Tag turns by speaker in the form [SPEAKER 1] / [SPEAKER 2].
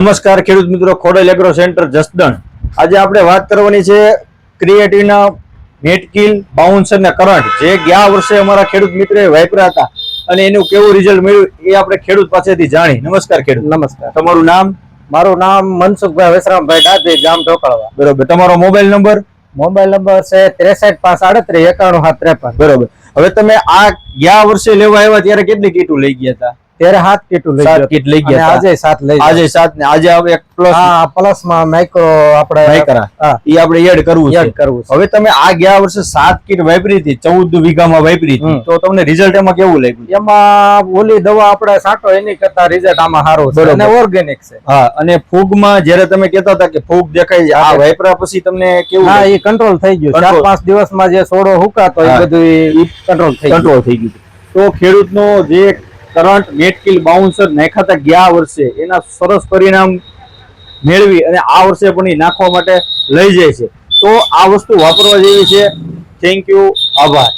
[SPEAKER 1] નમસ્કાર ખેડૂત મિત્રો, ખોડલ એગ્રો સેન્ટર જસદણ. આજે આપણે વાત કરવાની છે ક્રિએટિવના મેટકિલ બાઉન્સર ને કરંટ, જે ગયા વર્ષે અમારા ખેડૂત મિત્રોએ વાપર્યા હતા અને એનું કેવું રિઝલ્ટ મળ્યું એ આપણે ખેડૂત પાસેથી જાણી. નમસ્કાર ખેડૂત.
[SPEAKER 2] નમસ્કાર.
[SPEAKER 1] તમારું નામ?
[SPEAKER 2] મારું નામ મનસુખભાઈ વસરામભાઈ ડાભી, ગામ ઢોકળવા.
[SPEAKER 1] બરોબર. તમારો મોબાઈલ નંબર?
[SPEAKER 2] મોબાઈલ નંબર છે 63 538 91 753.
[SPEAKER 1] બરોબર. હવે તમે આ ગયા વર્ષે લેવા આવ્યા ત્યારે કેટલી કીટું લઈ ગયા હતા?
[SPEAKER 2] ત્યારે 7 કીટું લઈ
[SPEAKER 1] 7 કીટ લઈ ગયા.
[SPEAKER 2] આજે 7 લઈ.
[SPEAKER 1] આજે 7 ને આજે હવે એક પ્લસ.
[SPEAKER 2] હા, પ્લસ માં માઇક્રો આપણે
[SPEAKER 1] માઇક્રા ઈ આપણે એડ કરવું છે. હવે તમે આ ગયા વર્ષે 7 કીટ વાપરી હતી, 14 વીઘામાં વાપરી હતી, તો તમને રિઝલ્ટ એમાં કેવું લાગ્યું?
[SPEAKER 2] એમાં ઓલી દવા આપણે સાટો એની કરતા રિઝલ્ટ આમાં સારું છે અને ઓર્ગેનિક છે.
[SPEAKER 1] હા, અને ફૂગમાં જ્યારે તમે કહેતા હતા કે ફૂગ દેખાય, આ વાપરા પછી તમને કેવું?
[SPEAKER 2] હા, એ કંટ્રોલ થઈ ગયું. 4-5 દિવસમાં જે છોડો હુકાતો એ બધું કંટ્રોલ થઈ ગયું.
[SPEAKER 1] તો ખેડૂતનો જે કરંટ મેટકિલ બાઉન્સર નાખ્યા ગયા વર્ષે એના સરસ પરિણામ મેળવી અને આ વર્ષે પણ એ નાખવા માટે લઈ જાય છે. તો આ વસ્તુ વાપરવા જેવી છે. થેન્ક યુ, આભાર.